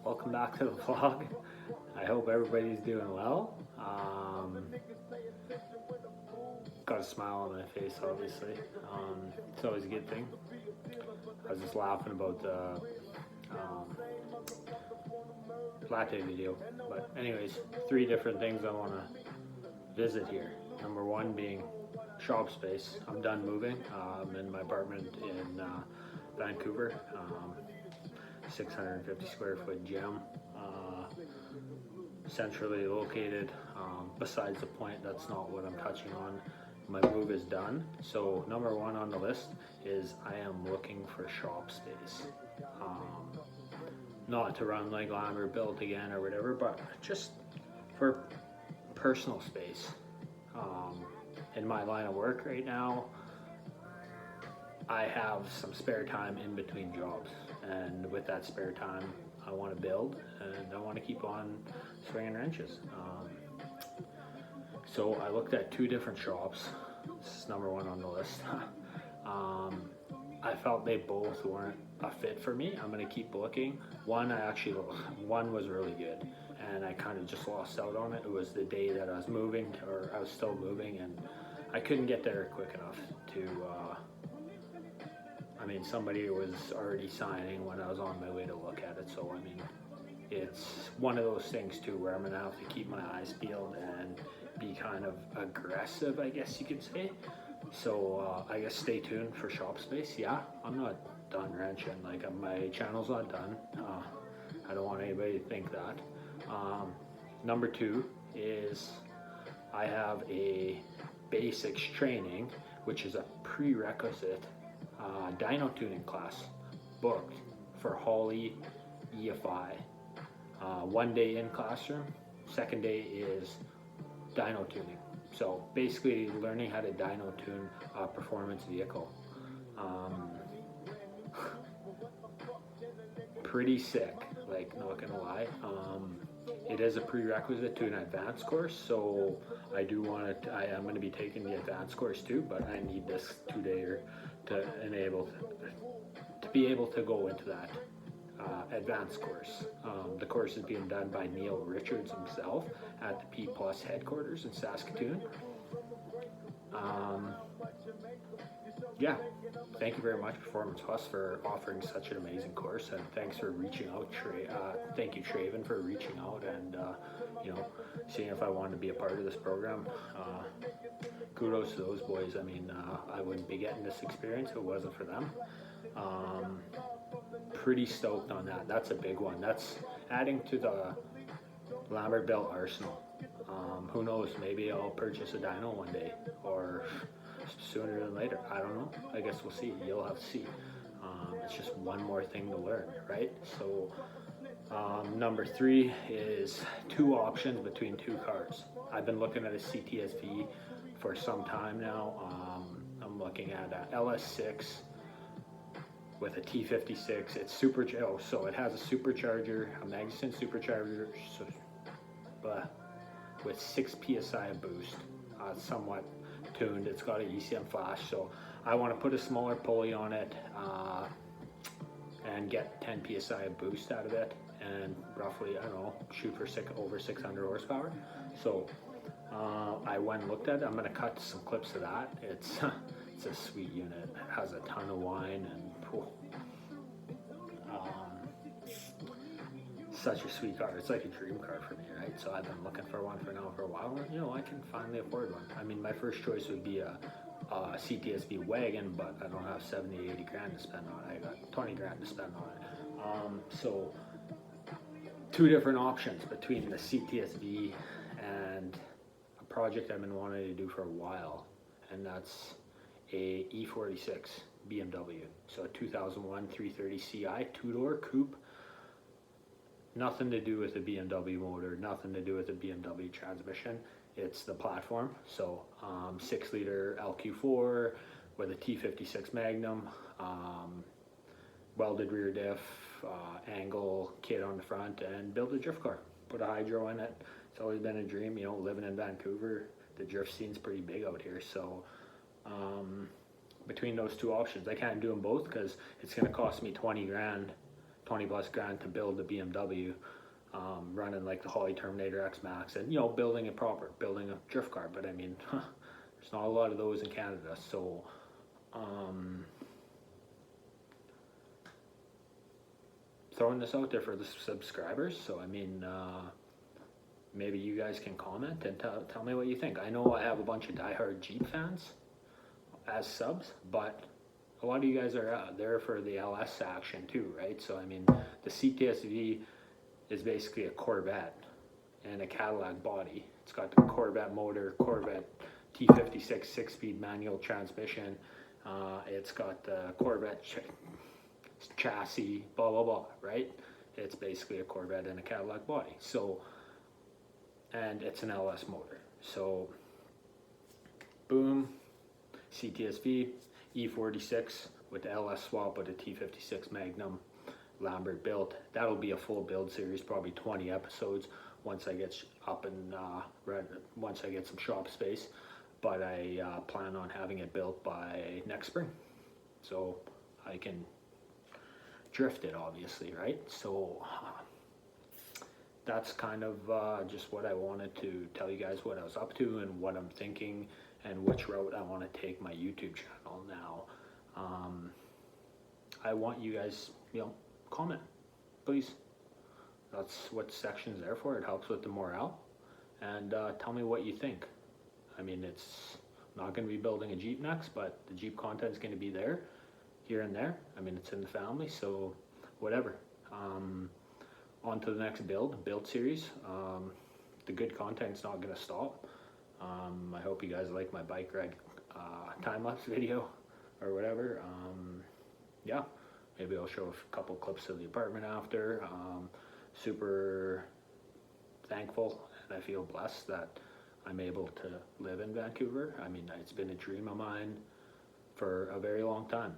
welcome back to the vlog. I hope everybody's doing well. Got a smile on my face, obviously. It's always a good thing. I was just laughing about the latte video. But anyways, 3 different things I want to visit here. Number 1 being shop space. I'm done moving. I'm in my apartment in Vancouver. 650 square foot gem, centrally located. Besides the point, that's not what I'm touching on. My move is done. So number 1 on the list is I am looking for shop space. Not to run like Lambertbuilt again or whatever, but just for personal space. In my line of work right now, I have some spare time in between jobs, and with that spare time I want to build and I want to keep on swinging wrenches. So I looked at 2 different shops. This is number 1 on the list. I felt they both weren't a fit for me. I'm going to keep looking. One was really good, and I kind of just lost out on it. It was the day that I was moving, or I was still moving, and I couldn't get there quick enough to somebody was already signing when I was on my way to look at it. So it's one of those things too where I'm gonna have to keep my eyes peeled and be kind of aggressive, I guess you could say. So I guess stay tuned for shop space. Yeah, I'm not done wrenching. Like, my channel's not done. I don't want anybody to think that. Number 2 is I have a basics training, which is a prerequisite dyno tuning class booked for Holly EFI. 1 day in classroom, 2nd day is dyno tuning. So basically learning how to dyno tune a performance vehicle. Pretty sick, like, not gonna lie. It is a prerequisite to an advanced course, so I am going to be taking the advanced course too, but I need this 2-dayer to be able to go into that advanced course. The course is being done by Neil Richards himself at the P Plus headquarters in Saskatoon. Yeah, thank you very much, Performance Plus, for offering such an amazing course, and thanks for reaching out. Thank you, Traven, for reaching out and seeing if I wanted to be a part of this program. Kudos to those boys. I wouldn't be getting this experience if it wasn't for them. Pretty stoked on that. That's a big one. That's adding to the Lambertbuilt arsenal. Who knows, maybe I'll purchase a dyno one day, or sooner than later. I don't know. I guess we'll see. You'll have to see. It's just one more thing to learn, right? So number 3 is 2 options between 2 cars. I've been looking at a Cts-v for some time now. I'm looking at a LS6 with a T56. It's so it has a supercharger, a Magnuson supercharger, with 6 psi of boost, somewhat tuned. It's got an ECM flash, so I want to put a smaller pulley on it and get 10 psi of boost out of it, and roughly, I don't know, shoot for over 600 horsepower. So I went and looked at it. I'm going to cut some clips of that. It's a sweet unit. It has a ton of whine, and such a sweet car. It's like a dream car for me, right? So I've been looking for one for a while. I can finally afford one. My first choice would be a Cts-v wagon, but I don't have 70, 80 grand to spend on it. I got 20 grand to spend on it. So 2 different options between the Cts-v and a project I've been wanting to do for a while, and that's a E46 BMW. So a 2001 330 Ci 2-door coupe. Nothing to do with the BMW motor, nothing to do with the BMW transmission. It's the platform. So 6-liter LQ4 with a T56 MAGNUM, welded rear diff, angle kit on the front, and build a drift car. Put a hydro in it. It's always been a dream, living in Vancouver. The drift scene's pretty big out here. So between those 2 options, I can't do them both because it's going to cost me 20 20 plus grand to build the BMW, running like the Holly Terminator X Max, and you know, building it proper, building a drift car. But I mean, there's not a lot of those in Canada, so throwing this out there for the subscribers. So I mean, maybe you guys can comment and tell me what you think. I know I have a bunch of diehard Jeep fans as subs, but a lot of you guys are there for the LS action too, right? So I mean, the Cts-v is basically a Corvette and a Cadillac body. It's got the Corvette motor, Corvette T56 6-speed manual transmission. It's got the Corvette chassis, blah blah blah, right? It's basically a Corvette and a Cadillac body. So, and it's an LS motor. So, boom, Cts-v, E46 with the LS swap with a T56 Magnum, Lambertbuilt. That'll be a full build series, probably 20 episodes once I get up and once I get some shop space. But I plan on having it built by next spring, so I can drift it, obviously, right? So that's kind of just what I wanted to tell you guys, what I was up to and what I'm thinking and which route I want to take my YouTube channel now. I want you guys, you know, comment, please. That's what section's there for. It helps with the morale. And tell me what you think. I mean, it's not going to be building a Jeep next, but the Jeep content's going to be there, here and there. I mean, it's in the family, so whatever. On to the next build series. The good content's not going to stop. I hope you guys like my bike ride time-lapse video or whatever. Yeah, maybe I'll show a couple clips of the apartment after. Super thankful, and I feel blessed that I'm able to live in Vancouver. I mean, it's been a dream of mine for a very long time,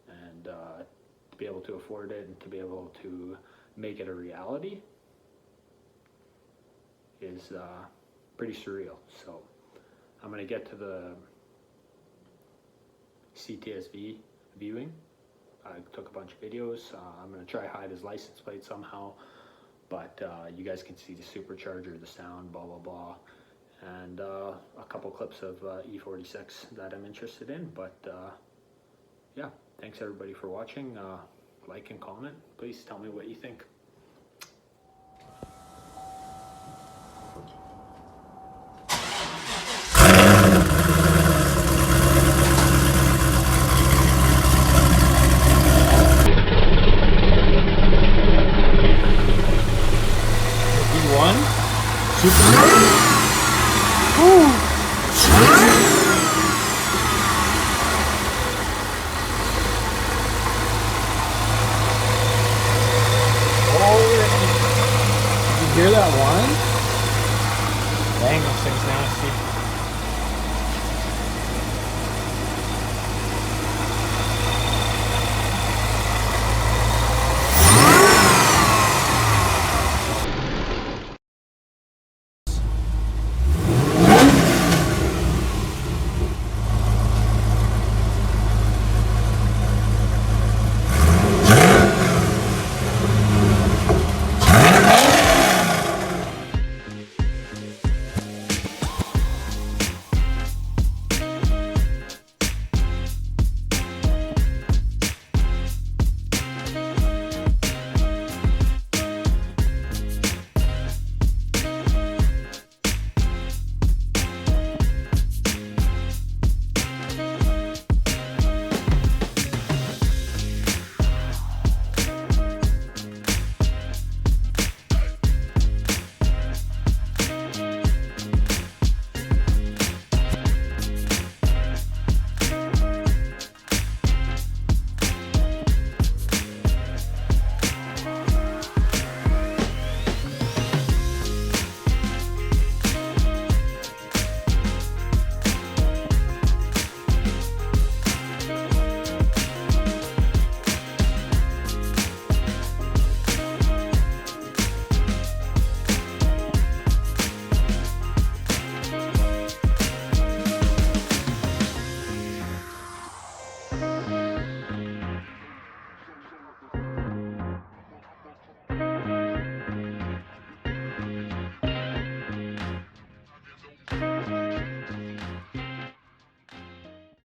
and to be able to afford it and to be able to make it a reality is pretty surreal. So I'm going to get to the Cts-v viewing. I took a bunch of videos. I'm going to try hide his license plate somehow, but you guys can see the supercharger, the sound, blah blah blah, and a couple clips of E46 that I'm interested in. But yeah, thanks everybody for watching. Like and comment. Please tell me what you think.